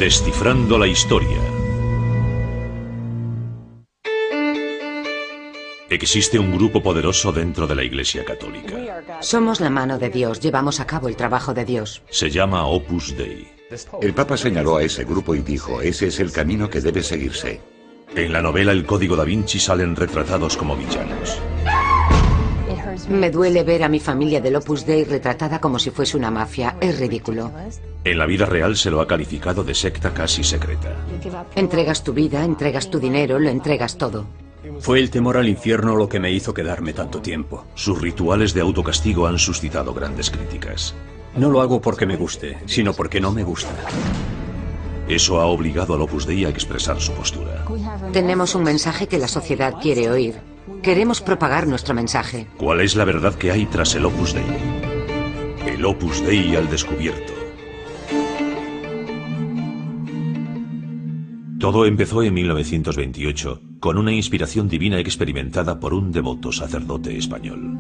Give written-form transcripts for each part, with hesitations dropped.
Descifrando la historia. Existe un grupo poderoso dentro de la Iglesia Católica. Somos la mano de Dios, llevamos a cabo el trabajo de Dios. Se llama Opus Dei. El Papa señaló a ese grupo y dijo, ese es el camino que debe seguirse. En la novela El Código da Vinci salen retratados como villanos. Me duele ver a mi familia del Opus Dei retratada como si fuese una mafia. Es ridículo. En la vida real se lo ha calificado de secta casi secreta. Entregas tu vida, entregas tu dinero, lo entregas todo. Fue el temor al infierno lo que me hizo quedarme tanto tiempo. Sus rituales de autocastigo han suscitado grandes críticas. No lo hago porque me guste, sino porque no me gusta. Eso ha obligado al Opus Dei a expresar su postura. Tenemos un mensaje que la sociedad quiere oír. Queremos propagar nuestro mensaje. ¿Cuál es la verdad que hay tras el Opus Dei? El Opus Dei al descubierto. Todo empezó en 1928 con una inspiración divina experimentada por un devoto sacerdote español.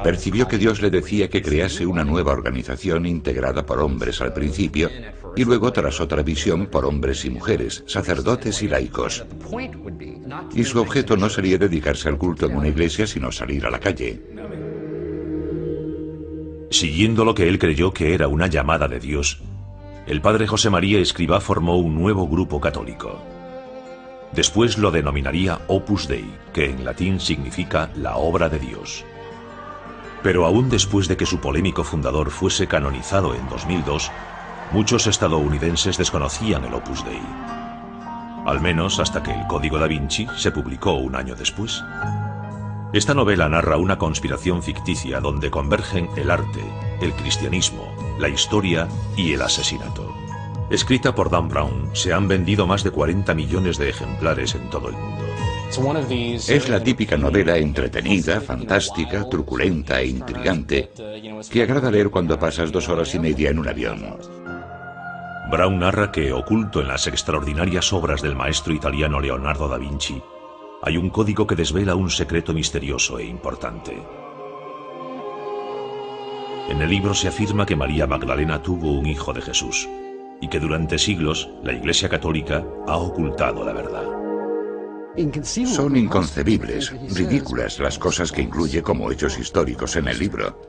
Percibió que Dios le decía que crease una nueva organización integrada por hombres al principio y luego, tras otra visión, por hombres y mujeres, sacerdotes y laicos. Y su objeto no sería dedicarse al culto en una iglesia, sino salir a la calle. Siguiendo lo que él creyó que era una llamada de Dios, el padre José María Escrivá formó un nuevo grupo católico. Después lo denominaría Opus Dei, que en latín significa la obra de Dios. Pero aún después de que su polémico fundador fuese canonizado en 2002, muchos estadounidenses desconocían el Opus Dei. Al menos hasta que el Código da Vinci se publicó un año después. Esta novela narra una conspiración ficticia donde convergen el arte, el cristianismo, la historia y el asesinato. Escrita por Dan Brown, se han vendido más de 40 millones de ejemplares en todo el mundo. Es la típica novela entretenida, fantástica, truculenta e intrigante que agrada leer cuando pasas 2 horas y media en un avión. Brown narra que, oculto en las extraordinarias obras del maestro italiano Leonardo da Vinci, hay un código que desvela un secreto misterioso e importante. En el libro se afirma que María Magdalena tuvo un hijo de Jesús y que durante siglos la Iglesia Católica ha ocultado la verdad. Son inconcebibles, ridículas las cosas que incluye como hechos históricos en el libro.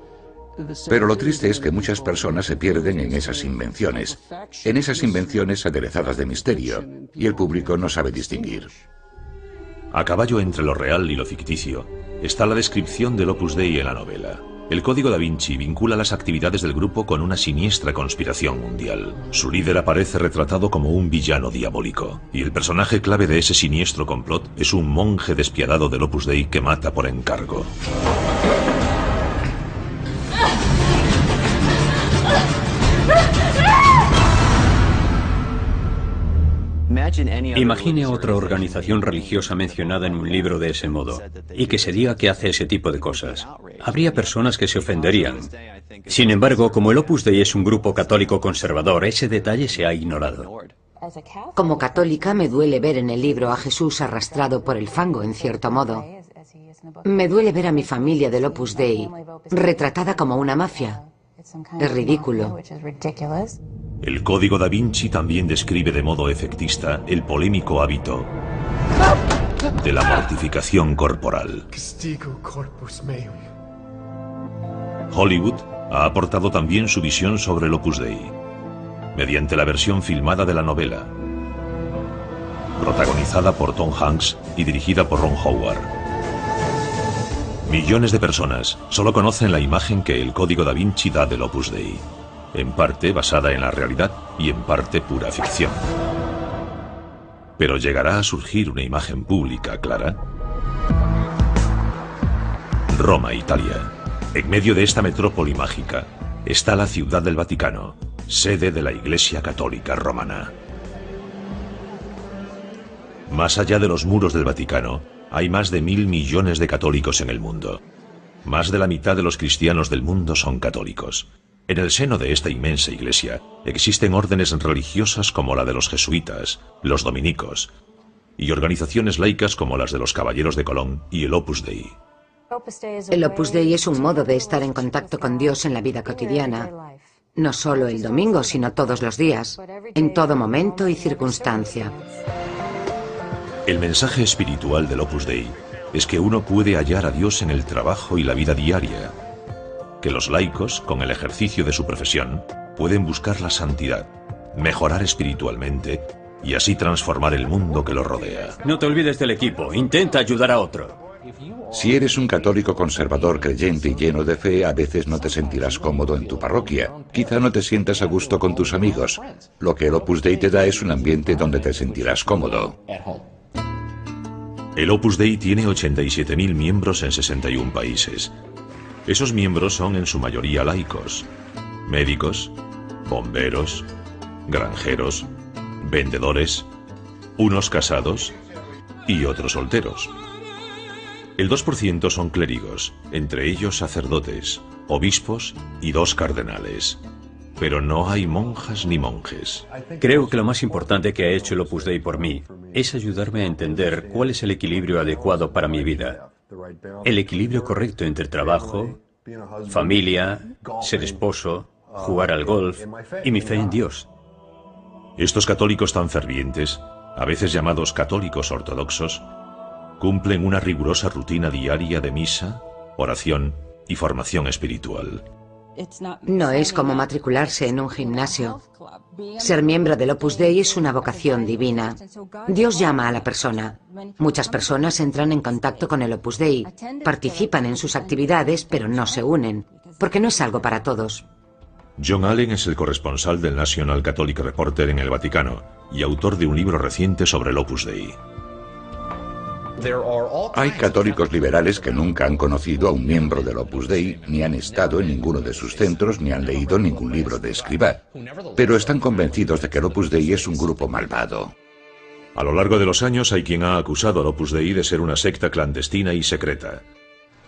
Pero lo triste es que muchas personas se pierden en esas invenciones aderezadas de misterio, y el público no sabe distinguir. A caballo entre lo real y lo ficticio está la descripción del Opus Dei en la novela. El Código da Vinci vincula las actividades del grupo con una siniestra conspiración mundial. Su líder aparece retratado como un villano diabólico, y el personaje clave de ese siniestro complot es un monje despiadado del Opus Dei que mata por encargo. Imagine otra organización religiosa mencionada en un libro de ese modo, y que se diga que hace ese tipo de cosas. Habría personas que se ofenderían. Sin embargo, como el Opus Dei es un grupo católico conservador, ese detalle se ha ignorado. Como católica me duele ver en el libro a Jesús arrastrado por el fango, en cierto modo. Me duele ver a mi familia del Opus Dei retratada como una mafia. Es ridículo. El Código da Vinci también describe de modo efectista el polémico hábito de la mortificación corporal. Hollywood ha aportado también su visión sobre el Opus Dei, mediante la versión filmada de la novela, protagonizada por Tom Hanks y dirigida por Ron Howard. Millones de personas solo conocen la imagen que el Código da Vinci da del Opus Dei, en parte basada en la realidad y en parte pura ficción. ¿Pero llegará a surgir una imagen pública clara? Roma, Italia. En medio de esta metrópoli mágica está la Ciudad del Vaticano, sede de la Iglesia Católica Romana. Más allá de los muros del Vaticano, hay más de 1.000 millones de católicos en el mundo. Más de la mitad de los cristianos del mundo son católicos. En el seno de esta inmensa iglesia existen órdenes religiosas como la de los jesuitas, los dominicos, y organizaciones laicas como las de los Caballeros de Colón y el Opus Dei. El Opus Dei es un modo de estar en contacto con Dios en la vida cotidiana. no solo el domingo, sino todos los días, en todo momento y circunstancia. El mensaje espiritual del Opus Dei es que uno puede hallar a Dios en el trabajo y la vida diaria, que los laicos, con el ejercicio de su profesión, pueden buscar la santidad, mejorar espiritualmente y así transformar el mundo que los rodea. No te olvides del equipo, intenta ayudar a otro. Si eres un católico conservador, creyente y lleno de fe, a veces no te sentirás cómodo en tu parroquia. Quizá no te sientas a gusto con tus amigos. Lo que el Opus Dei te da es un ambiente donde te sentirás cómodo. El Opus Dei tiene 87.000 miembros en 61 países. Esos miembros son en su mayoría laicos, médicos, bomberos, granjeros, vendedores, unos casados y otros solteros. El 2% son clérigos, entre ellos sacerdotes, obispos y 2 cardenales. Pero no hay monjas ni monjes. Creo que lo más importante que ha hecho el Opus Dei por mí es ayudarme a entender cuál es el equilibrio adecuado para mi vida. El equilibrio correcto entre trabajo, familia, ser esposo, jugar al golf y mi fe en Dios. Estos católicos tan fervientes, a veces llamados católicos ortodoxos, cumplen una rigurosa rutina diaria de misa, oración y formación espiritual. No es como matricularse en un gimnasio. Ser miembro del Opus Dei es una vocación divina. Dios llama a la persona. Muchas personas entran en contacto con el Opus Dei, participan en sus actividades, pero no se unen, porque no es algo para todos. John Allen es el corresponsal del National Catholic Reporter en el Vaticano y autor de un libro reciente sobre el Opus Dei. Hay católicos liberales que nunca han conocido a un miembro del Opus Dei, ni han estado en ninguno de sus centros, ni han leído ningún libro de Escrivá, pero están convencidos de que el Opus Dei es un grupo malvado. A lo largo de los años hay quien ha acusado al Opus Dei de ser una secta clandestina y secreta,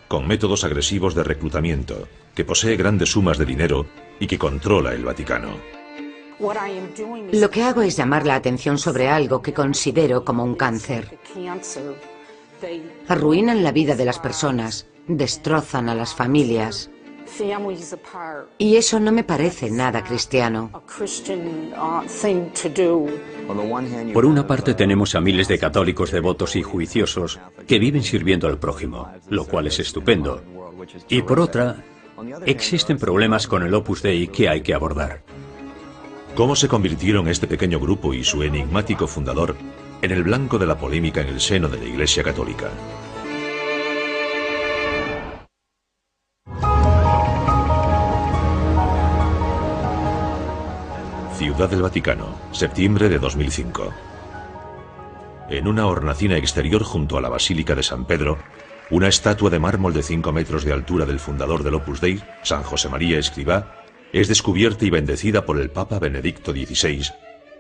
con métodos agresivos de reclutamiento, que posee grandes sumas de dinero y que controla el Vaticano. Lo que hago es llamar la atención sobre algo que considero como un cáncer. Arruinan la vida de las personas, destrozan a las familias. Y eso no me parece nada cristiano. Por una parte tenemos a miles de católicos devotos y juiciosos que viven sirviendo al prójimo, lo cual es estupendo. Y por otra, existen problemas con el Opus Dei que hay que abordar. ¿Cómo se convirtieron este pequeño grupo y su enigmático fundador en el blanco de la polémica en el seno de la Iglesia Católica? Ciudad del Vaticano, septiembre de 2005. En una hornacina exterior junto a la Basílica de San Pedro, una estatua de mármol de 5 metros de altura del fundador del Opus Dei, San José María Escrivá, es descubierta y bendecida por el Papa Benedicto XVI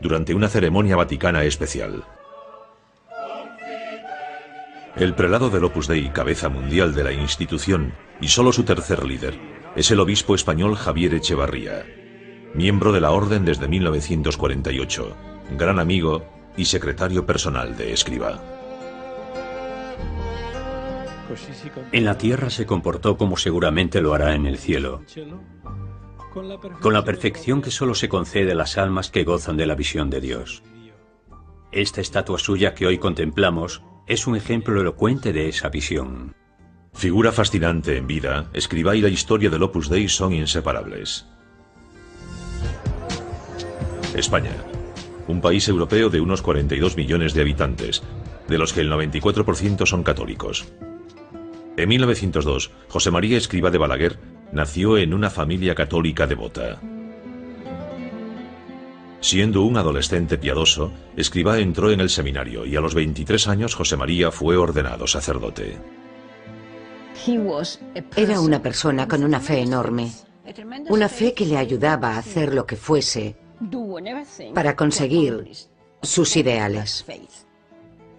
durante una ceremonia vaticana especial. El prelado del Opus Dei, cabeza mundial de la institución y solo su tercer líder, es el obispo español Javier Echevarría, miembro de la orden desde 1948, gran amigo y secretario personal de Escrivá. En la tierra se comportó como seguramente lo hará en el cielo, con la perfección que solo se concede a las almas que gozan de la visión de Dios. Esta estatua suya que hoy contemplamos es un ejemplo elocuente de esa visión. Figura fascinante en vida, Escrivá y la historia del Opus Dei son inseparables. España, un país europeo de unos 42 millones de habitantes, de los que el 94% son católicos. En 1902, José María Escrivá de Balaguer nació en una familia católica devota. Siendo un adolescente piadoso, Escrivá entró en el seminario y a los 23 años José María fue ordenado sacerdote. Era una persona con una fe enorme, una fe que le ayudaba a hacer lo que fuese para conseguir sus ideales.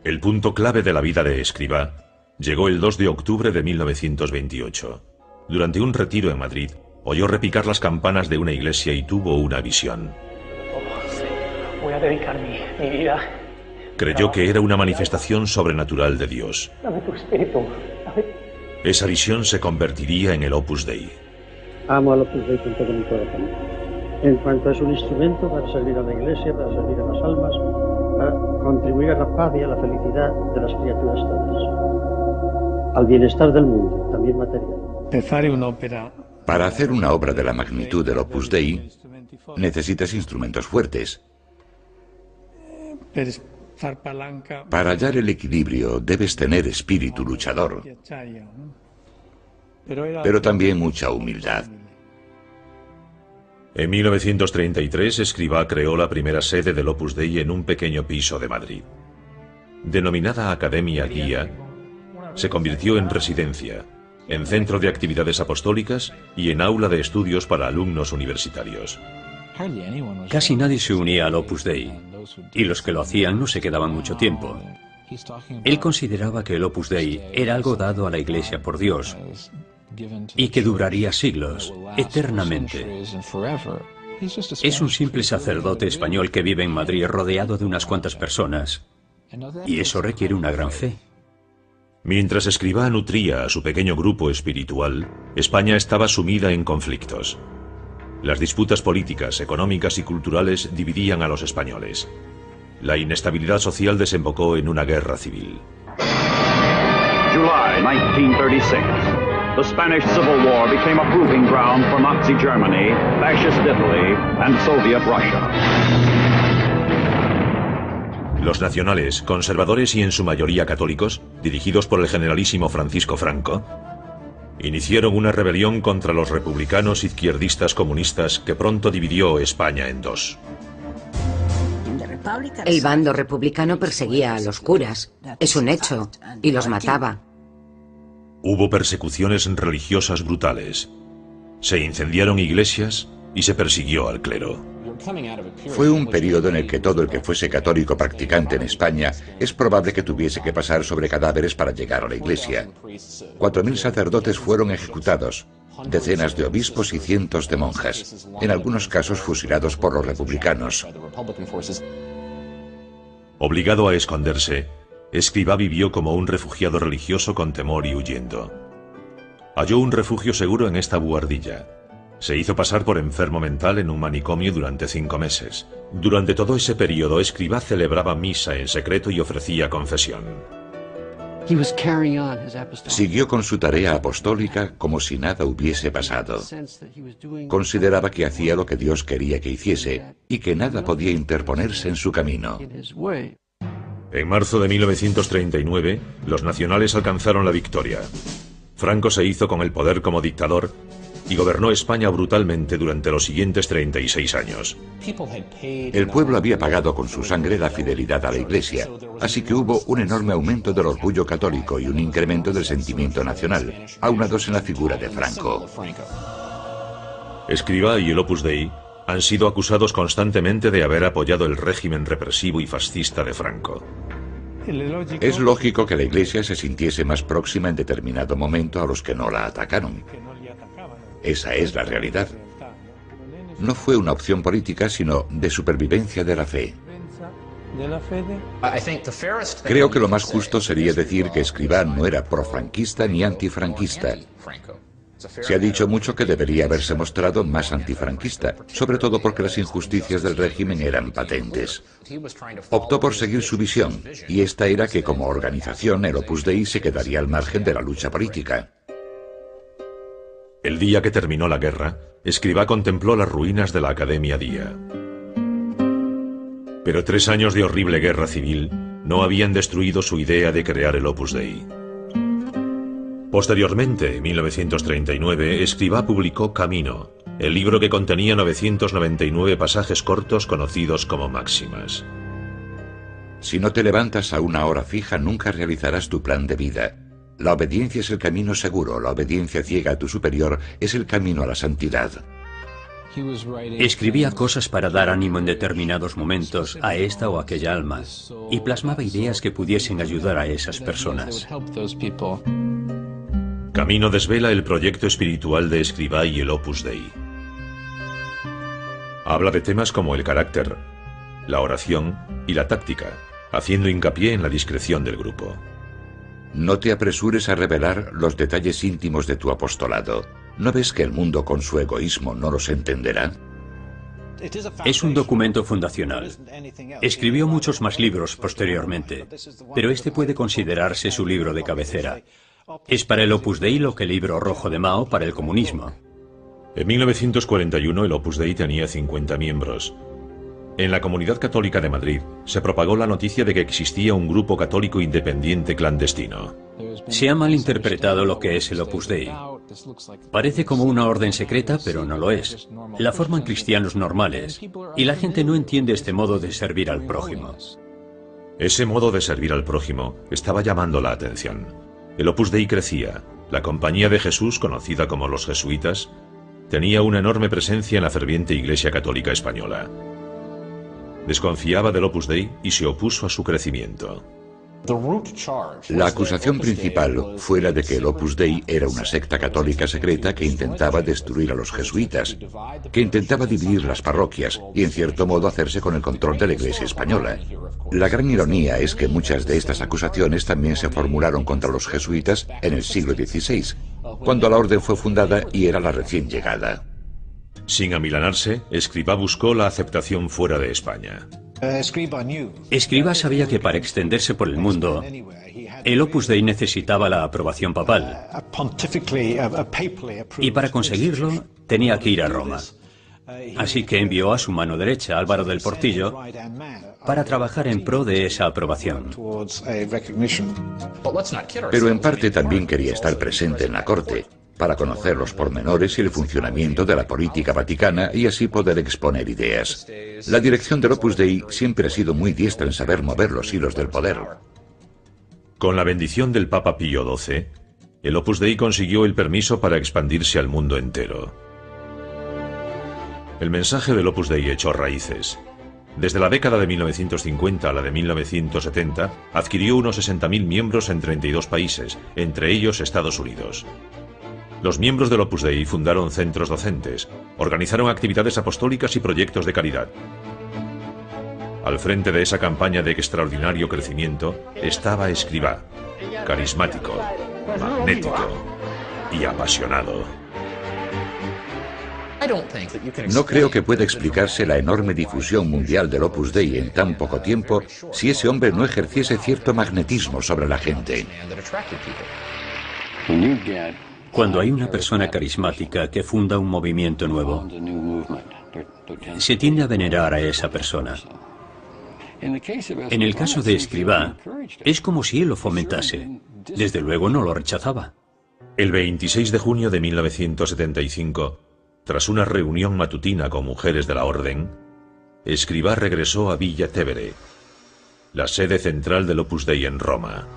El punto clave de la vida de Escrivá llegó el 2 de octubre de 1928. Durante un retiro en Madrid, oyó repicar las campanas de una iglesia y tuvo una visión. Voy a dedicar mi vida. Creyó que era una manifestación sobrenatural de Dios. Dame tu espíritu. Esa visión se convertiría en el Opus Dei. Amo al Opus Dei con todo mi corazón. en cuanto es un instrumento para servir a la Iglesia, para servir a las almas, para contribuir a la paz y a la felicidad de las criaturas todas, al bienestar del mundo, también material. Para hacer una obra de la magnitud del Opus Dei, necesitas instrumentos fuertes. Para hallar el equilibrio debes tener espíritu luchador, pero también mucha humildad. En 1933, Escrivá creó la primera sede del Opus Dei en un pequeño piso de Madrid. Denominada Academia Guía, se convirtió en residencia, en centro de actividades apostólicas y en aula de estudios para alumnos universitarios. Casi nadie se unía al Opus Dei, y los que lo hacían no se quedaban mucho tiempo. Él consideraba que el Opus Dei era algo dado a la Iglesia por Dios, y que duraría siglos, eternamente. Es un simple sacerdote español que vive en Madrid rodeado de unas cuantas personas, y eso requiere una gran fe. Mientras Escrivá nutría a su pequeño grupo espiritual, España estaba sumida en conflictos. Las disputas políticas, económicas y culturales dividían a los españoles. La inestabilidad social desembocó en una guerra civil. July 1936. The Spanish Civil War became a proving ground for Nazi Germany, Fascist Italy, and Soviet Russia. Los nacionales, conservadores y en su mayoría católicos, dirigidos por el generalísimo Francisco Franco, iniciaron una rebelión contra los republicanos izquierdistas comunistas que pronto dividió España en dos. El bando republicano perseguía a los curas, es un hecho, y los mataba. Hubo persecuciones religiosas brutales. Se incendiaron iglesias y se persiguió al clero. Fue un periodo en el que todo el que fuese católico practicante en España es probable que tuviese que pasar sobre cadáveres para llegar a la iglesia. 4.000 sacerdotes fueron ejecutados, decenas de obispos y cientos de monjas, en algunos casos fusilados por los republicanos. Obligado a esconderse, Escrivá vivió como un refugiado religioso con temor y huyendo. Halló un refugio seguro en esta buhardilla. Se hizo pasar por enfermo mental en un manicomio durante 5 meses. Durante todo ese periodo, Escrivá celebraba misa en secreto y ofrecía confesión. Siguió con su tarea apostólica como si nada hubiese pasado. Consideraba que hacía lo que Dios quería que hiciese y que nada podía interponerse en su camino. En marzo de 1939, los nacionales alcanzaron la victoria. Franco se hizo con el poder como dictador y gobernó España brutalmente durante los siguientes 36 años. El pueblo había pagado con su sangre la fidelidad a la Iglesia, así que hubo un enorme aumento del orgullo católico y un incremento del sentimiento nacional, aunados en la figura de Franco. Escrivá y el Opus Dei han sido acusados constantemente de haber apoyado el régimen represivo y fascista de Franco. Es lógico que la Iglesia se sintiese más próxima en determinado momento a los que no la atacaron. Esa es la realidad. No fue una opción política, sino de supervivencia de la fe. Creo que lo más justo sería decir que Escrivá no era profranquista ni antifranquista. Se ha dicho mucho que debería haberse mostrado más antifranquista, sobre todo porque las injusticias del régimen eran patentes. Optó por seguir su visión, y esta era que como organización el Opus Dei se quedaría al margen de la lucha política. El día que terminó la guerra, Escrivá contempló las ruinas de la Academia Guía. Pero 3 años de horrible guerra civil no habían destruido su idea de crear el Opus Dei. Posteriormente, en 1939, Escrivá publicó Camino, el libro que contenía 999 pasajes cortos conocidos como máximas. Si no te levantas a una hora fija, nunca realizarás tu plan de vida. La obediencia es el camino seguro, la obediencia ciega a tu superior es el camino a la santidad. Escribía cosas para dar ánimo en determinados momentos a esta o aquella alma, y plasmaba ideas que pudiesen ayudar a esas personas. Camino desvela el proyecto espiritual de Escrivá y el Opus Dei. Habla de temas como el carácter, la oración y la táctica, haciendo hincapié en la discreción del grupo. No te apresures a revelar los detalles íntimos de tu apostolado. ¿No ves que el mundo con su egoísmo no los entenderá? Es un documento fundacional. Escribió muchos más libros posteriormente, pero este puede considerarse su libro de cabecera. Es para el Opus Dei lo que el libro rojo de Mao para el comunismo. En 1941 el Opus Dei tenía 50 miembros. En la Comunidad Católica de Madrid se propagó la noticia de que existía un grupo católico independiente clandestino. Se ha malinterpretado lo que es el Opus Dei. Parece como una orden secreta, pero no lo es. La forman cristianos normales, y la gente no entiende este modo de servir al prójimo. Ese modo de servir al prójimo estaba llamando la atención. El Opus Dei crecía. La Compañía de Jesús, conocida como los jesuitas, tenía una enorme presencia en la ferviente Iglesia Católica Española. Desconfiaba del Opus Dei y se opuso a su crecimiento. La acusación principal fue la de que el Opus Dei era una secta católica secreta que intentaba destruir a los jesuitas, que intentaba dividir las parroquias y en cierto modo hacerse con el control de la Iglesia española. La gran ironía es que muchas de estas acusaciones también se formularon contra los jesuitas en el siglo XVI, cuando la orden fue fundada y era la recién llegada. Sin amilanarse, Escrivá buscó la aceptación fuera de España. Escrivá sabía que para extenderse por el mundo, el Opus Dei necesitaba la aprobación papal. Y para conseguirlo, tenía que ir a Roma. Así que envió a su mano derecha, Álvaro del Portillo, para trabajar en pro de esa aprobación. Pero en parte también quería estar presente en la corte, para conocer los pormenores y el funcionamiento de la política vaticana y así poder exponer ideas. La dirección del Opus Dei siempre ha sido muy diestra en saber mover los hilos del poder. Con la bendición del Papa Pío XII, el Opus Dei consiguió el permiso para expandirse al mundo entero. El mensaje del Opus Dei echó raíces. Desde la década de 1950 a la de 1970, adquirió unos 60.000 miembros en 32 países, entre ellos Estados Unidos. Los miembros del Opus Dei fundaron centros docentes, organizaron actividades apostólicas y proyectos de caridad. Al frente de esa campaña de extraordinario crecimiento estaba Escrivá, carismático, magnético y apasionado. No creo que pueda explicarse la enorme difusión mundial del Opus Dei en tan poco tiempo si ese hombre no ejerciese cierto magnetismo sobre la gente. Cuando hay una persona carismática que funda un movimiento nuevo, se tiende a venerar a esa persona. En el caso de Escrivá, es como si él lo fomentase. Desde luego no lo rechazaba. El 26 de junio de 1975, tras una reunión matutina con mujeres de la Orden, Escrivá regresó a Villa Tevere, la sede central del Opus Dei en Roma.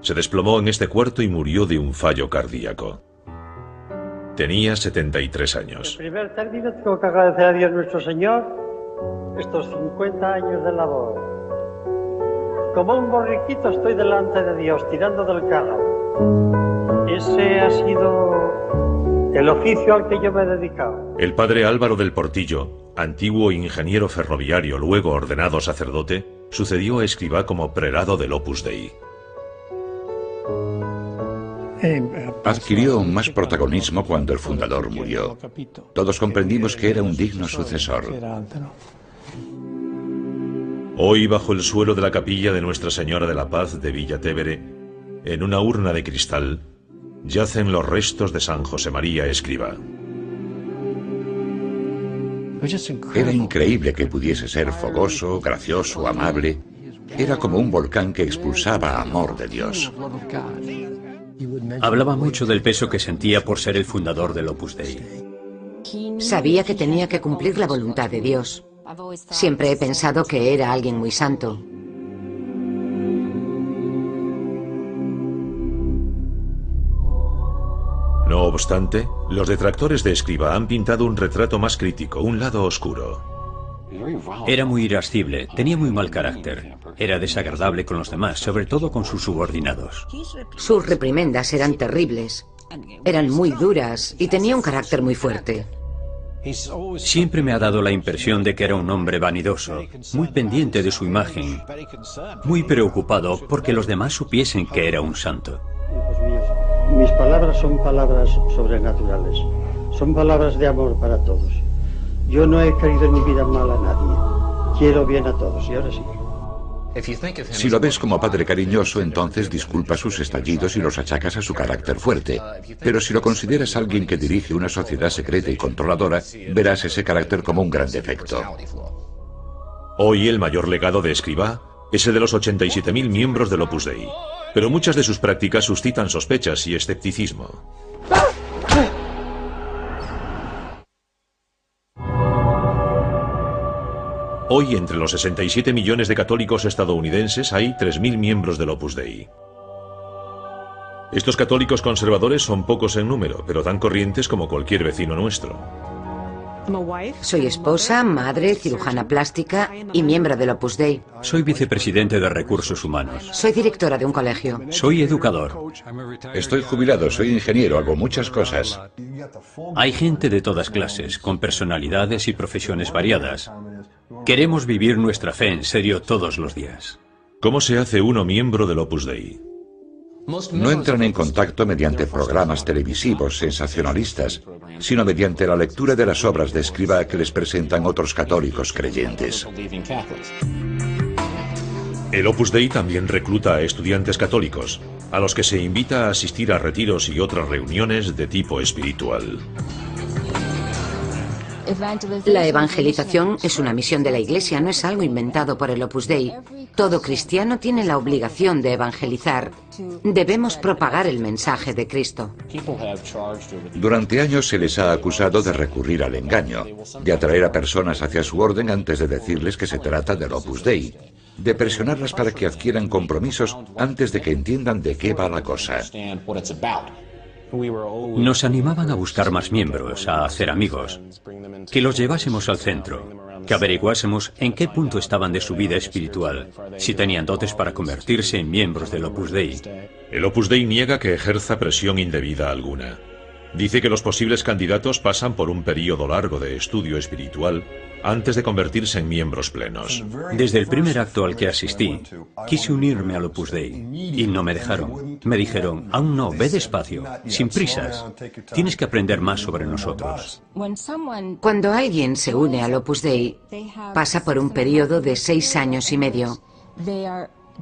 Se desplomó en este cuarto y murió de un fallo cardíaco. Tenía 73 años. En primer término, tengo que agradecer a Dios nuestro Señor estos 50 años de labor. Como un borriquito estoy delante de Dios, tirando del carro. Ese ha sido el oficio al que yo me he dedicado. El padre Álvaro del Portillo, antiguo ingeniero ferroviario, luego ordenado sacerdote, sucedió a Escrivá como prelado del Opus Dei. Adquirió más protagonismo cuando el fundador murió. Todos comprendimos que era un digno sucesor. Hoy, bajo el suelo de la capilla de Nuestra Señora de la Paz de Villa Tevere, en una urna de cristal, yacen los restos de San José María Escrivá. Era increíble que pudiese ser fogoso, gracioso, amable. Era como un volcán que expulsaba amor de Dios. Hablaba mucho del peso que sentía por ser el fundador del Opus Dei. Sabía que tenía que cumplir la voluntad de Dios. Siempre he pensado que era alguien muy santo. No obstante, los detractores de Escrivá han pintado un retrato más crítico, un lado oscuro. Era muy irascible, tenía muy mal carácter. Era desagradable con los demás, sobre todo con sus subordinados. Sus reprimendas eran terribles. Eran muy duras y tenía un carácter muy fuerte. Siempre me ha dado la impresión de que era un hombre vanidoso, muy pendiente de su imagen, muy preocupado porque los demás supiesen que era un santo. Hijos míos, mis palabras son palabras sobrenaturales. Son palabras de amor para todos. Yo no he querido en mi vida mal a nadie. Quiero bien a todos, y ahora sí. Si lo ves como padre cariñoso, entonces disculpas sus estallidos y los achacas a su carácter fuerte. Pero si lo consideras alguien que dirige una sociedad secreta y controladora, verás ese carácter como un gran defecto. Hoy el mayor legado de Escrivá es el de los 87.000 miembros del Opus Dei. Pero muchas de sus prácticas suscitan sospechas y escepticismo. Hoy, entre los 67 millones de católicos estadounidenses, hay 3.000 miembros del Opus Dei. Estos católicos conservadores son pocos en número, pero tan corrientes como cualquier vecino nuestro. Soy esposa, madre, cirujana plástica y miembro del Opus Dei. Soy vicepresidente de Recursos Humanos. Soy directora de un colegio. Soy educador. Estoy jubilado, soy ingeniero, hago muchas cosas. Hay gente de todas clases, con personalidades y profesiones variadas. Queremos vivir nuestra fe en serio todos los días. ¿Cómo se hace uno miembro del Opus Dei? No entran en contacto mediante programas televisivos sensacionalistas, sino mediante la lectura de las obras de Escrivá que les presentan otros católicos creyentes. El Opus Dei también recluta a estudiantes católicos, a los que se invita a asistir a retiros y otras reuniones de tipo espiritual. La evangelización es una misión de la Iglesia, no es algo inventado por el Opus Dei. Todo cristiano tiene la obligación de evangelizar. Debemos propagar el mensaje de Cristo. Durante años se les ha acusado de recurrir al engaño, de atraer a personas hacia su orden antes de decirles que se trata del Opus Dei, de presionarlas para que adquieran compromisos antes de que entiendan de qué va la cosa. Nos animaban a buscar más miembros, a hacer amigos, que los llevásemos al centro, que averiguásemos en qué punto estaban de su vida espiritual, si tenían dotes para convertirse en miembros del Opus Dei. El Opus Dei niega que ejerza presión indebida alguna. Dice que los posibles candidatos pasan por un periodo largo de estudio espiritual antes de convertirse en miembros plenos. Desde el primer acto al que asistí, quise unirme al Opus Dei y no me dejaron. Me dijeron, aún no, ve despacio, sin prisas. Tienes que aprender más sobre nosotros. Cuando alguien se une al Opus Dei, pasa por un periodo de 6 años y medio,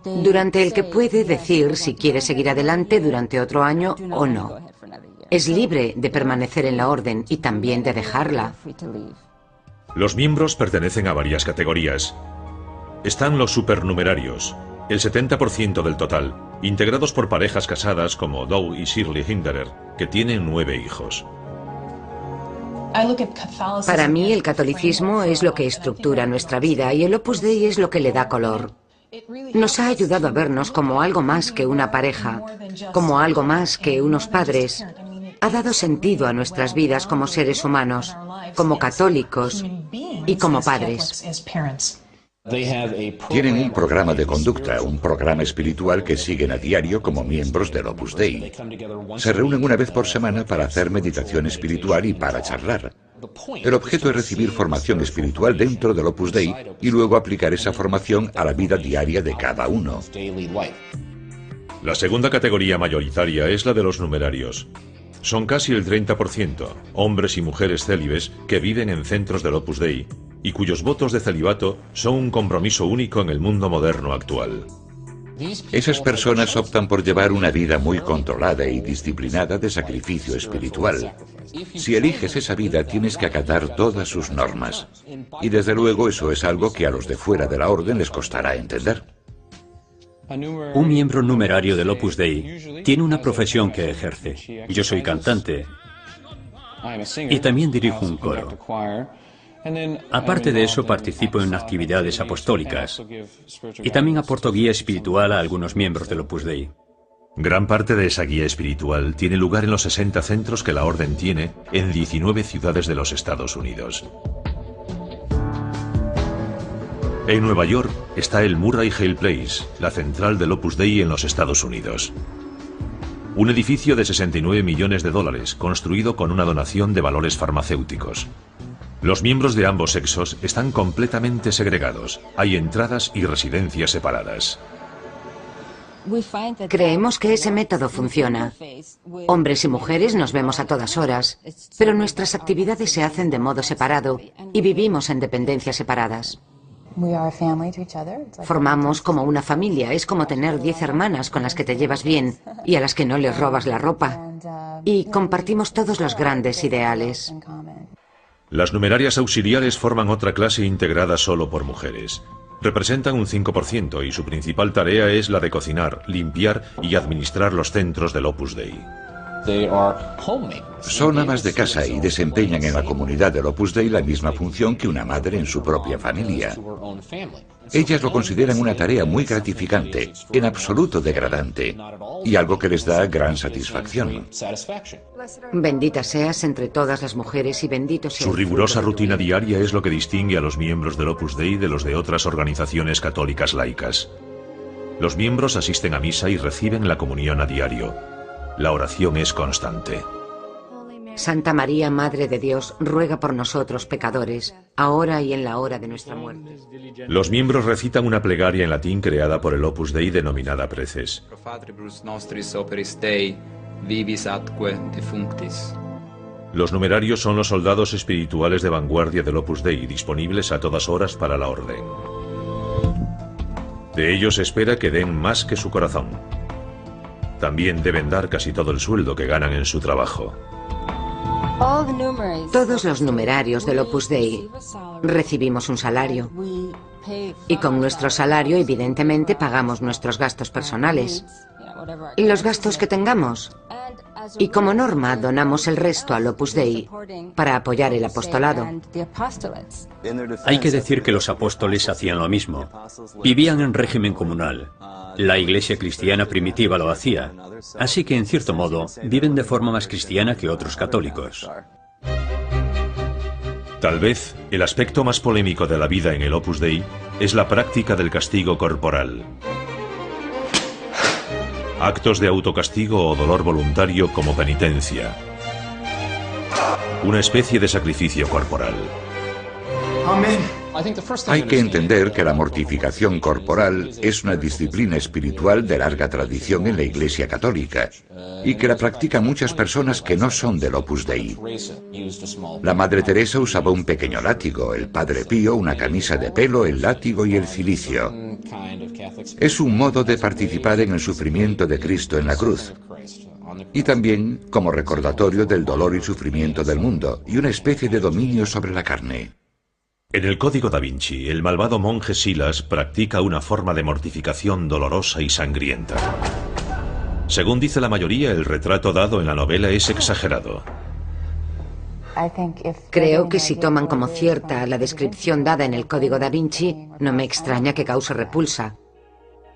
durante el que puede decir si quiere seguir adelante durante otro año o no. Es libre de permanecer en la orden y también de dejarla. Los miembros pertenecen a varias categorías. Están los supernumerarios, el 70% del total, integrados por parejas casadas como Dow y Shirley Hinderer, que tienen 9 hijos. Para mí el catolicismo es lo que estructura nuestra vida y el Opus Dei es lo que le da color. Nos ha ayudado a vernos como algo más que una pareja, como algo más que unos padres. Ha dado sentido a nuestras vidas como seres humanos, como católicos y como padres. Tienen un programa de conducta, un programa espiritual que siguen a diario como miembros del Opus Dei. Se reúnen una vez por semana para hacer meditación espiritual y para charlar. El objeto es recibir formación espiritual dentro del Opus Dei y luego aplicar esa formación a la vida diaria de cada uno. La segunda categoría mayoritaria es la de los numerarios. Son casi el 30%, hombres y mujeres célibes que viven en centros del Opus Dei y cuyos votos de celibato son un compromiso único en el mundo moderno actual. Esas personas optan por llevar una vida muy controlada y disciplinada de sacrificio espiritual. Si eliges esa vida, tienes que acatar todas sus normas. Y desde luego eso es algo que a los de fuera de la orden les costará entender. Un miembro numerario del Opus Dei tiene una profesión que ejerce. Yo soy cantante y también dirijo un coro. Aparte de eso, participo en actividades apostólicas y también aporto guía espiritual a algunos miembros del Opus Dei. Gran parte de esa guía espiritual tiene lugar en los 60 centros que la Orden tiene en 19 ciudades de los Estados Unidos. En Nueva York está el Murray Hill Place, la central del Opus Dei en los Estados Unidos. Un edificio de $69 millones, construido con una donación de valores farmacéuticos. Los miembros de ambos sexos están completamente segregados. Hay entradas y residencias separadas. Creemos que ese método funciona. Hombres y mujeres nos vemos a todas horas, pero nuestras actividades se hacen de modo separado y vivimos en dependencias separadas. Formamos como una familia, es como tener 10 hermanas con las que te llevas bien y a las que no les robas la ropa. Y compartimos todos los grandes ideales. Las numerarias auxiliares forman otra clase integrada solo por mujeres. Representan un 5% y su principal tarea es la de cocinar, limpiar y administrar los centros del Opus Dei. Son amas de casa y desempeñan en la comunidad del Opus Dei la misma función que una madre en su propia familia. Ellas lo consideran una tarea muy gratificante, en absoluto degradante, y algo que les da gran satisfacción. Bendita seas entre todas las mujeres y bendito sea... Su rigurosa rutina diaria es lo que distingue a los miembros del Opus Dei de los de otras organizaciones católicas laicas. Los miembros asisten a misa y reciben la comunión a diario. La oración es constante. Santa María, Madre de Dios, ruega por nosotros pecadores, ahora y en la hora de nuestra muerte. Los miembros recitan una plegaria en latín creada por el Opus Dei denominada Preces. Los numerarios son los soldados espirituales de vanguardia del Opus Dei, disponibles a todas horas para la orden. De ellos se espera que den más que su corazón. También deben dar casi todo el sueldo que ganan en su trabajo. Todos los numerarios del Opus Dei recibimos un salario. Y con nuestro salario, evidentemente, pagamos nuestros gastos personales. Y los gastos que tengamos. Y como norma, donamos el resto al Opus Dei para apoyar el apostolado. Hay que decir que los apóstoles hacían lo mismo. Vivían en régimen comunal. La iglesia cristiana primitiva lo hacía. Así que, en cierto modo, viven de forma más cristiana que otros católicos. Tal vez el aspecto más polémico de la vida en el Opus Dei es la práctica del castigo corporal. Actos de autocastigo o dolor voluntario como penitencia. Una especie de sacrificio corporal. Hay que entender que la mortificación corporal es una disciplina espiritual de larga tradición en la Iglesia Católica y que la practican muchas personas que no son del Opus Dei. La Madre Teresa usaba un pequeño látigo, el Padre Pío una camisa de pelo, el látigo y el cilicio. Es un modo de participar en el sufrimiento de Cristo en la cruz. Y también como recordatorio del dolor y sufrimiento del mundo y una especie de dominio sobre la carne. En el Código da Vinci, el malvado monje Silas practica una forma de mortificación dolorosa y sangrienta. Según dice la mayoría, el retrato dado en la novela es exagerado. Creo que si toman como cierta la descripción dada en el Código da Vinci, no me extraña que cause repulsa.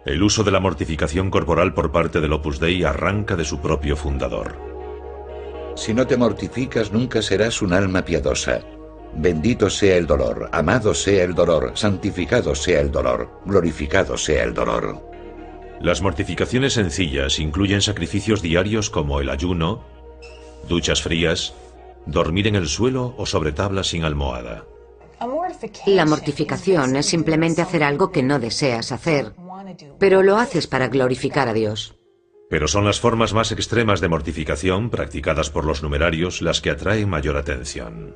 El uso de la mortificación corporal por parte del Opus Dei arranca de su propio fundador. Si no te mortificas, nunca serás un alma piadosa. Bendito sea el dolor, amado sea el dolor, santificado sea el dolor, glorificado sea el dolor. Las mortificaciones sencillas incluyen sacrificios diarios como el ayuno, duchas frías, dormir en el suelo o sobre tablas sin almohada. La mortificación es simplemente hacer algo que no deseas hacer, pero lo haces para glorificar a Dios. Pero son las formas más extremas de mortificación practicadas por los numerarios las que atraen mayor atención.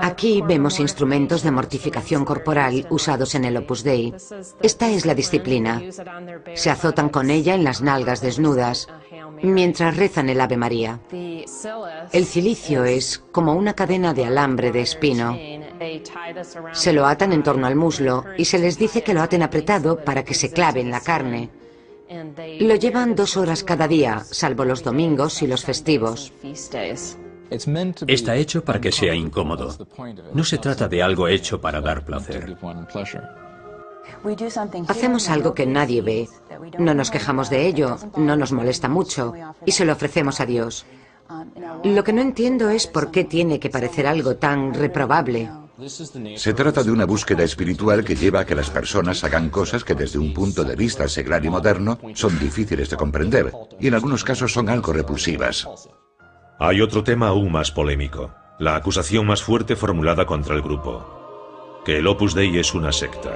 Aquí vemos instrumentos de mortificación corporal usados en el Opus Dei. Esta es la disciplina. Se azotan con ella en las nalgas desnudas, mientras rezan el Ave María. El cilicio es como una cadena de alambre de espino. Se lo atan en torno al muslo y se les dice que lo aten apretado para que se clave en la carne. Lo llevan 2 horas cada día, salvo los domingos y los festivos. Está hecho para que sea incómodo. No se trata de algo hecho para dar placer. Hacemos algo que nadie ve. No nos quejamos de ello, no nos molesta mucho, y se lo ofrecemos a Dios. Lo que no entiendo es por qué tiene que parecer algo tan reprobable. Se trata de una búsqueda espiritual que lleva a que las personas hagan cosas que desde un punto de vista secular y moderno son difíciles de comprender, y en algunos casos son algo repulsivas. Hay otro tema aún más polémico, la acusación más fuerte formulada contra el grupo, que el Opus Dei es una secta.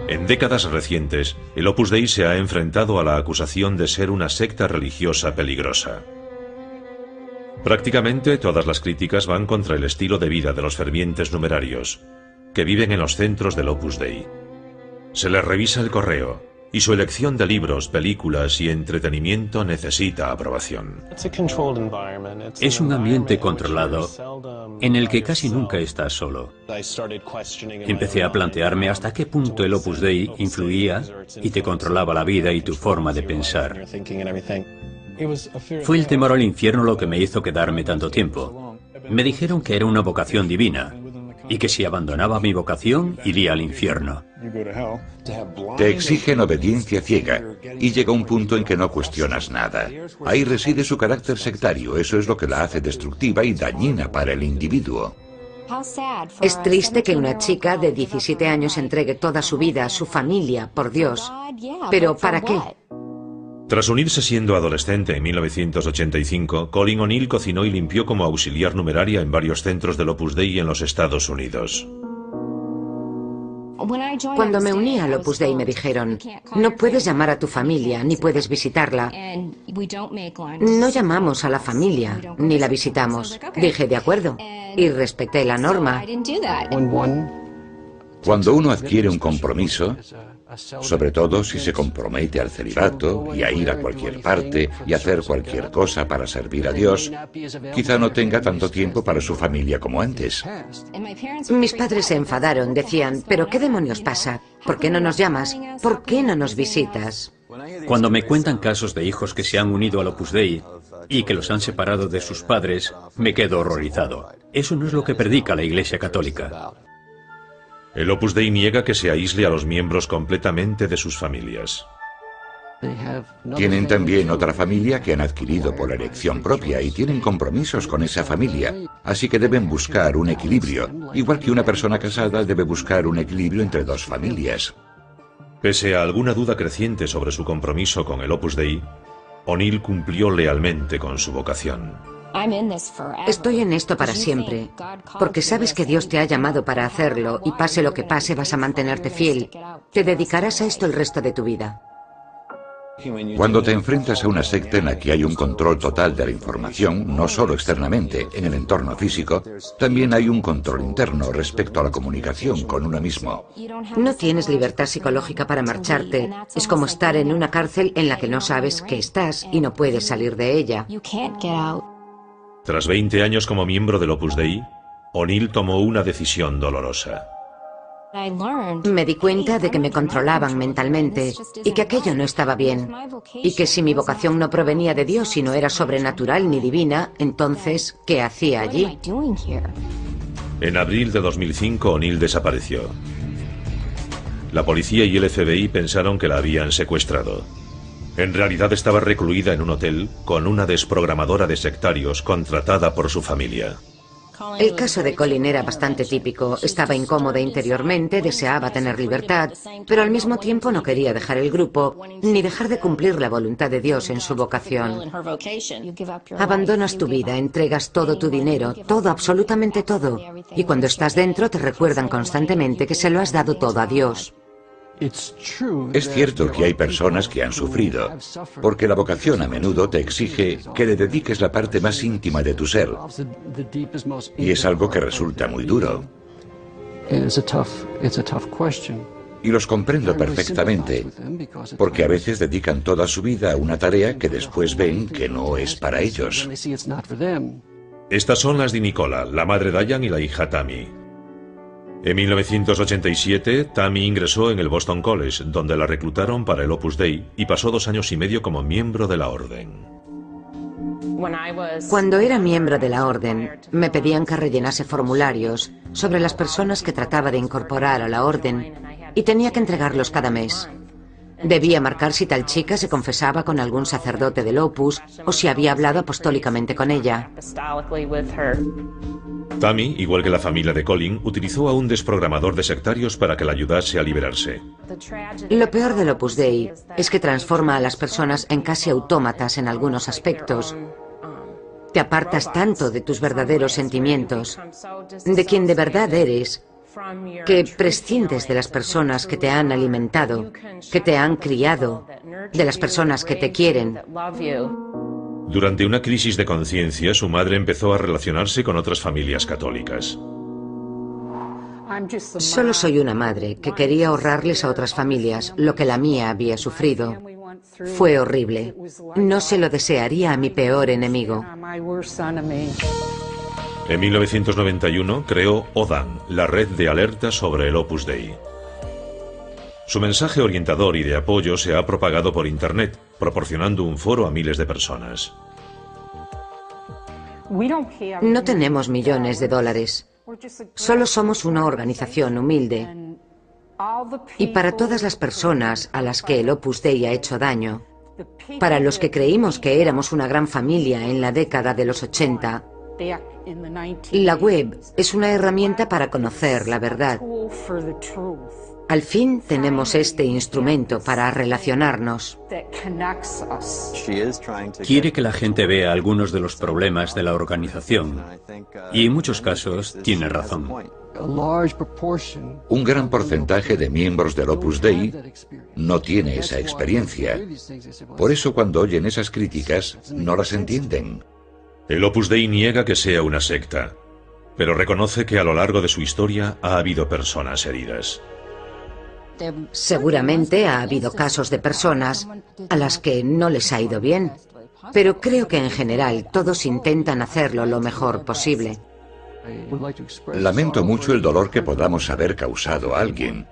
En décadas recientes, el Opus Dei se ha enfrentado a la acusación de ser una secta religiosa peligrosa. Prácticamente todas las críticas van contra el estilo de vida de los fervientes numerarios, que viven en los centros del Opus Dei. Se les revisa el correo, y su elección de libros, películas y entretenimiento necesita aprobación. Es un ambiente controlado en el que casi nunca estás solo. Empecé a plantearme hasta qué punto el Opus Dei influía y te controlaba la vida y tu forma de pensar. Fue el temor al infierno lo que me hizo quedarme tanto tiempo. Me dijeron que era una vocación divina y que si abandonaba mi vocación iría al infierno. Te exigen obediencia ciega y llega un punto en que no cuestionas nada. Ahí reside su carácter sectario, eso es lo que la hace destructiva y dañina para el individuo. Es triste que una chica de 17 años entregue toda su vida a su familia por Dios. ¿Pero para qué? Tras unirse siendo adolescente en 1985, Colin O'Neill cocinó y limpió como auxiliar numeraria en varios centros del Opus Dei en los Estados Unidos. Cuando me uní al Opus Dei me dijeron, no puedes llamar a tu familia, ni puedes visitarla. No llamamos a la familia, ni la visitamos. Dije, de acuerdo, y respeté la norma. Cuando uno adquiere un compromiso, sobre todo si se compromete al celibato y a ir a cualquier parte y hacer cualquier cosa para servir a Dios, quizá no tenga tanto tiempo para su familia como antes. Mis padres se enfadaron, decían, ¿pero qué demonios pasa? ¿Por qué no nos llamas? ¿Por qué no nos visitas? Cuando me cuentan casos de hijos que se han unido al Opus Dei y que los han separado de sus padres, me quedo horrorizado. Eso no es lo que predica la Iglesia Católica. El Opus Dei niega que se aísle a los miembros completamente de sus familias. Tienen también otra familia que han adquirido por elección propia y tienen compromisos con esa familia, así que deben buscar un equilibrio, igual que una persona casada debe buscar un equilibrio entre dos familias. Pese a alguna duda creciente sobre su compromiso con el Opus Dei, O'Neill cumplió lealmente con su vocación. Estoy en esto para siempre, porque sabes que Dios te ha llamado para hacerlo y pase lo que pase vas a mantenerte fiel. Te dedicarás a esto el resto de tu vida. Cuando te enfrentas a una secta en la que hay un control total de la información, no solo externamente, en el entorno físico, también hay un control interno respecto a la comunicación con uno mismo. No tienes libertad psicológica para marcharte. Es como estar en una cárcel en la que no sabes que estás y no puedes salir de ella. Tras 20 años como miembro del Opus Dei, O'Neill tomó una decisión dolorosa. Me di cuenta de que me controlaban mentalmente y que aquello no estaba bien. Y que si mi vocación no provenía de Dios y no era sobrenatural ni divina, entonces, ¿qué hacía allí? En abril de 2005, O'Neill desapareció. La policía y el FBI pensaron que la habían secuestrado. En realidad estaba recluida en un hotel con una desprogramadora de sectarios contratada por su familia. El caso de Colin era bastante típico. Estaba incómoda interiormente, deseaba tener libertad, pero al mismo tiempo no quería dejar el grupo ni dejar de cumplir la voluntad de Dios en su vocación. Abandonas tu vida, entregas todo tu dinero, todo, absolutamente todo. Y cuando estás dentro te recuerdan constantemente que se lo has dado todo a Dios. Es cierto que hay personas que han sufrido, porque la vocación a menudo te exige que le dediques la parte más íntima de tu ser, y es algo que resulta muy duro. Y los comprendo perfectamente, porque a veces dedican toda su vida a una tarea que después ven que no es para ellos. Estas son las de Nicola, la madre Diane y la hija Tammy. En 1987, Tammy ingresó en el Boston College, donde la reclutaron para el Opus Dei y pasó 2 años y medio como miembro de la orden. Cuando era miembro de la orden, me pedían que rellenase formularios sobre las personas que trataba de incorporar a la orden y tenía que entregarlos cada mes. Debía marcar si tal chica se confesaba con algún sacerdote del Opus o si había hablado apostólicamente con ella. Tammy, igual que la familia de Colin, utilizó a un desprogramador de sectarios para que la ayudase a liberarse. Lo peor del Opus Dei es que transforma a las personas en casi autómatas en algunos aspectos. Te apartas tanto de tus verdaderos sentimientos, de quien de verdad eres, que prescindes de las personas que te han alimentado, que te han criado, de las personas que te quieren. Durante una crisis de conciencia, su madre empezó a relacionarse con otras familias católicas. Solo soy una madre que quería ahorrarles a otras familias lo que la mía había sufrido. Fue horrible. No se lo desearía a mi peor enemigo. En 1991 creó ODAN, la red de alerta sobre el Opus Dei. Su mensaje orientador y de apoyo se ha propagado por Internet, proporcionando un foro a miles de personas. No tenemos millones de dólares. Solo somos una organización humilde. Y para todas las personas a las que el Opus Dei ha hecho daño, para los que creímos que éramos una gran familia en la década de los 80, la web es una herramienta para conocer la verdad. Al fin tenemos este instrumento para relacionarnos. Quiere que la gente vea algunos de los problemas de la organización. Y en muchos casos tiene razón. Un gran porcentaje de miembros del Opus Dei no tiene esa experiencia. Por eso cuando oyen esas críticas, no las entienden. El Opus Dei niega que sea una secta, pero reconoce que a lo largo de su historia ha habido personas heridas. Seguramente ha habido casos de personas a las que no les ha ido bien, pero creo que en general todos intentan hacerlo lo mejor posible. Lamento mucho el dolor que podamos haber causado a alguien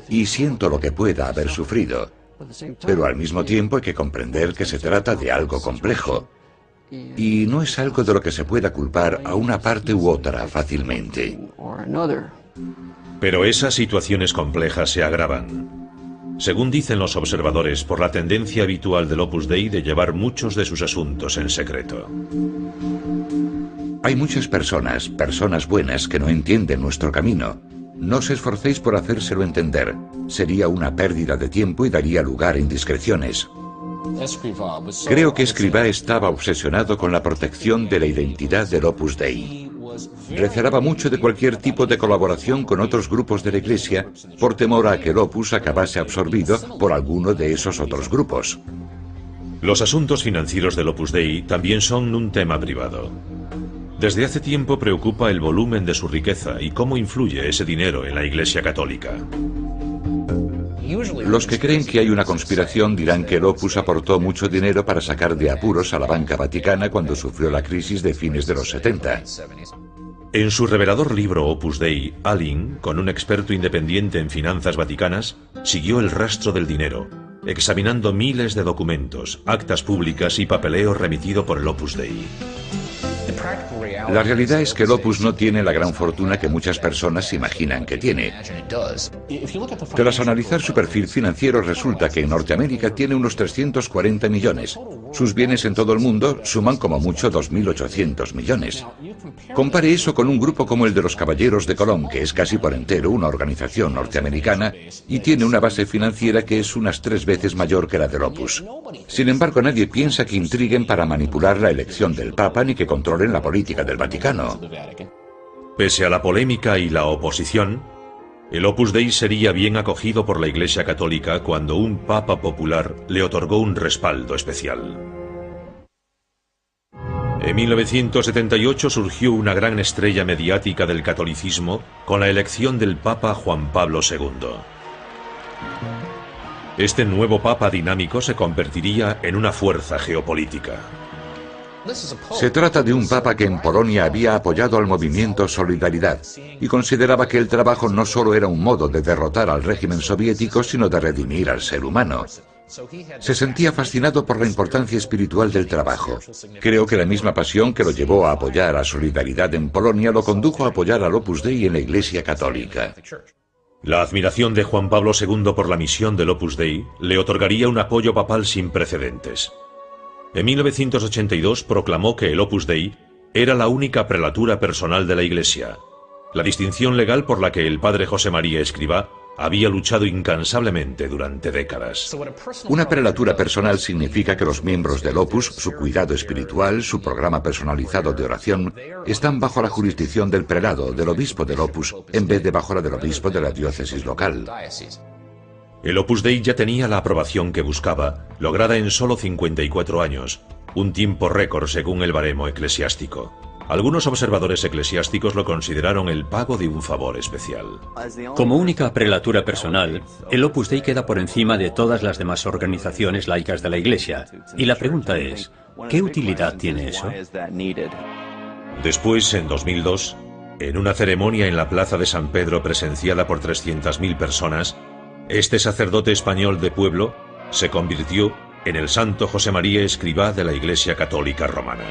y siento lo que pueda haber sufrido, pero al mismo tiempo hay que comprender que se trata de algo complejo y no es algo de lo que se pueda culpar a una parte u otra fácilmente. Pero esas situaciones complejas se agravan, según dicen los observadores, por la tendencia habitual del Opus Dei de llevar muchos de sus asuntos en secreto. Hay muchas personas buenas que no entienden nuestro camino. No os esforcéis por hacérselo entender. Sería una pérdida de tiempo y daría lugar a indiscreciones. Creo que Escrivá estaba obsesionado con la protección de la identidad del Opus Dei. Recelaba mucho de cualquier tipo de colaboración con otros grupos de la Iglesia por temor a que el Opus acabase absorbido por alguno de esos otros grupos. Los asuntos financieros del Opus Dei también son un tema privado. Desde hace tiempo preocupa el volumen de su riqueza y cómo influye ese dinero en la Iglesia Católica. Los que creen que hay una conspiración dirán que el Opus aportó mucho dinero para sacar de apuros a la banca vaticana cuando sufrió la crisis de fines de los 70. En su revelador libro Opus Dei, Allen, con un experto independiente en finanzas vaticanas, siguió el rastro del dinero, examinando miles de documentos, actas públicas y papeleo remitido por el Opus Dei. La realidad es que el Opus no tiene la gran fortuna que muchas personas imaginan que tiene. Tras analizar su perfil financiero resulta que en Norteamérica tiene unos 340 millones. Sus bienes en todo el mundo suman como mucho 2.800 millones. Compare eso con un grupo como el de los Caballeros de Colón, que es casi por entero una organización norteamericana y tiene una base financiera que es unas 3 veces mayor que la del Opus. Sin embargo, nadie piensa que intriguen para manipular la elección del Papa ni que controlen la política del Vaticano. Pese a la polémica y la oposición, el Opus Dei sería bien acogido por la Iglesia Católica cuando un Papa popular le otorgó un respaldo especial. En 1978 surgió una gran estrella mediática del catolicismo con la elección del Papa Juan Pablo II. Este nuevo Papa dinámico se convertiría en una fuerza geopolítica. Se trata de un papa que en Polonia había apoyado al movimiento Solidaridad y consideraba que el trabajo no solo era un modo de derrotar al régimen soviético, sino de redimir al ser humano. Se sentía fascinado por la importancia espiritual del trabajo. Creo que la misma pasión que lo llevó a apoyar a Solidaridad en Polonia lo condujo a apoyar al Opus Dei en la Iglesia Católica. La admiración de Juan Pablo II por la misión del Opus Dei le otorgaría un apoyo papal sin precedentes. En 1982 proclamó que el Opus Dei era la única prelatura personal de la Iglesia, la distinción legal por la que el padre José María Escrivá había luchado incansablemente durante décadas. Una prelatura personal significa que los miembros del Opus, su cuidado espiritual, su programa personalizado de oración, están bajo la jurisdicción del prelado, del obispo del Opus, en vez de bajo la del obispo de la diócesis local. El Opus Dei ya tenía la aprobación que buscaba, lograda en solo 54 años, un tiempo récord según el baremo eclesiástico. Algunos observadores eclesiásticos lo consideraron el pago de un favor especial. Como única prelatura personal, el Opus Dei queda por encima de todas las demás organizaciones laicas de la Iglesia. Y la pregunta es, ¿qué utilidad tiene eso? Después, en 2002, en una ceremonia en la Plaza de San Pedro presenciada por 300.000 personas, este sacerdote español de pueblo se convirtió en el santo José María Escrivá de la Iglesia Católica Romana.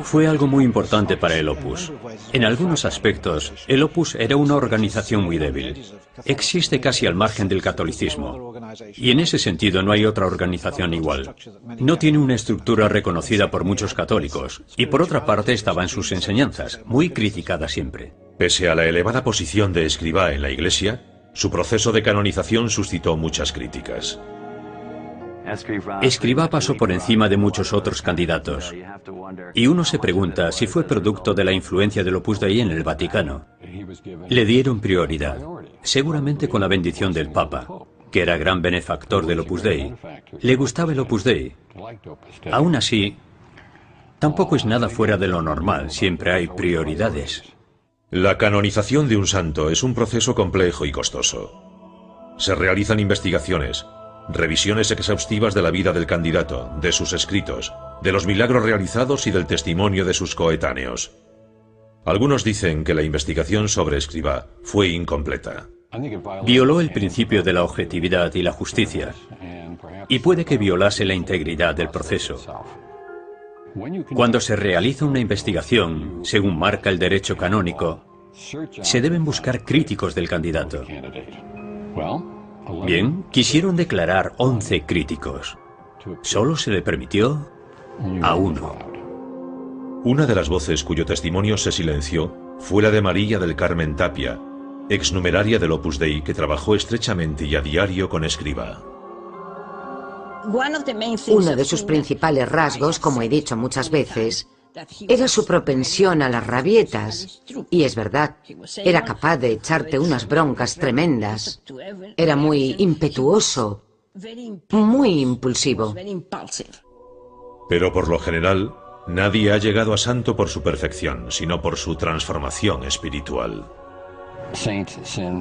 Fue algo muy importante para el Opus. En algunos aspectos, el Opus era una organización muy débil. Existe casi al margen del catolicismo. Y en ese sentido no hay otra organización igual. No tiene una estructura reconocida por muchos católicos. Y por otra parte estaba en sus enseñanzas, muy criticada siempre. Pese a la elevada posición de Escrivá en la Iglesia, su proceso de canonización suscitó muchas críticas. Escrivá pasó por encima de muchos otros candidatos. Y uno se pregunta si fue producto de la influencia del Opus Dei en el Vaticano. Le dieron prioridad, seguramente con la bendición del Papa, que era gran benefactor del Opus Dei. Le gustaba el Opus Dei. Aún así, tampoco es nada fuera de lo normal, siempre hay prioridades. La canonización de un santo es un proceso complejo y costoso. Se realizan investigaciones, revisiones exhaustivas de la vida del candidato, de sus escritos, de los milagros realizados y del testimonio de sus coetáneos. Algunos dicen que la investigación sobre Escrivá fue incompleta. Violó el principio de la objetividad y la justicia, y puede que violase la integridad del proceso. Cuando se realiza una investigación, según marca el derecho canónico, se deben buscar críticos del candidato. Bien, quisieron declarar 11 críticos. Solo se le permitió a uno. Una de las voces cuyo testimonio se silenció fue la de María del Carmen Tapia, exnumeraria del Opus Dei que trabajó estrechamente y a diario con Escrivá. Uno de sus principales rasgos, como he dicho muchas veces, era su propensión a las rabietas. Y es verdad, era capaz de echarte unas broncas tremendas. Era muy impetuoso, muy impulsivo. Pero por lo general, nadie ha llegado a santo por su perfección, sino por su transformación espiritual.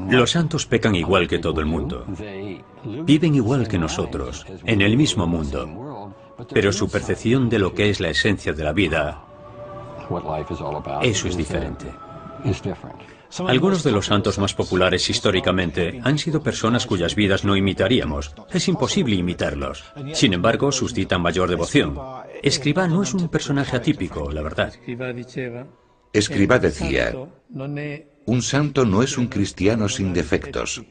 Los santos pecan igual que todo el mundo. Viven igual que nosotros, en el mismo mundo. Pero su percepción de lo que es la esencia de la vida, eso es diferente. Algunos de los santos más populares históricamente han sido personas cuyas vidas no imitaríamos. Es imposible imitarlos. Sin embargo, suscitan mayor devoción. Escrivá no es un personaje atípico, la verdad. Escrivá decía: un santo no es un cristiano sin defectos,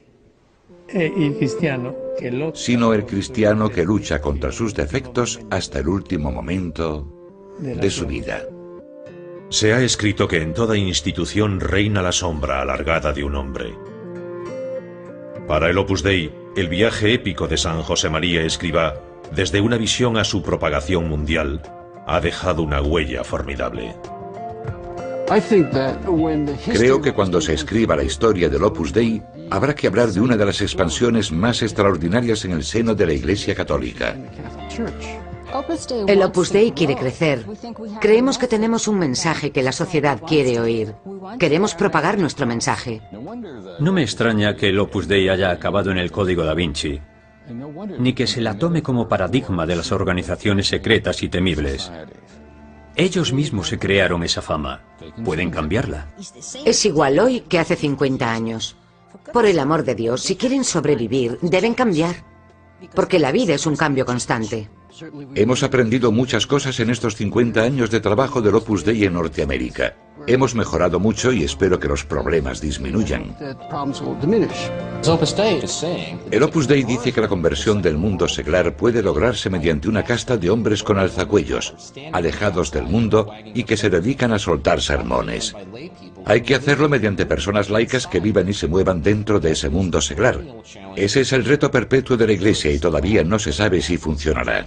sino el cristiano que lucha contra sus defectos hasta el último momento de su vida. Se ha escrito que en toda institución reina la sombra alargada de un hombre. Para el Opus Dei, el viaje épico de San José María Escrivá, desde una visión a su propagación mundial, ha dejado una huella formidable. Creo que cuando se escriba la historia del Opus Dei, habrá que hablar de una de las expansiones más extraordinarias en el seno de la Iglesia Católica. El Opus Dei quiere crecer. Creemos que tenemos un mensaje que la sociedad quiere oír. Queremos propagar nuestro mensaje. No me extraña que el Opus Dei haya acabado en el Código da Vinci, ni que se la tome como paradigma de las organizaciones secretas y temibles. Ellos mismos se crearon esa fama. Pueden cambiarla. Es igual hoy que hace 50 años. Por el amor de Dios, si quieren sobrevivir, deben cambiar. Porque la vida es un cambio constante. Hemos aprendido muchas cosas en estos 50 años de trabajo del Opus Dei en Norteamérica. Hemos mejorado mucho y espero que los problemas disminuyan. El Opus Dei dice que la conversión del mundo seglar puede lograrse mediante una casta de hombres con alzacuellos, alejados del mundo y que se dedican a soltar sermones. Hay que hacerlo mediante personas laicas que vivan y se muevan dentro de ese mundo seglar. Ese es el reto perpetuo de la Iglesia y todavía no se sabe si funcionará.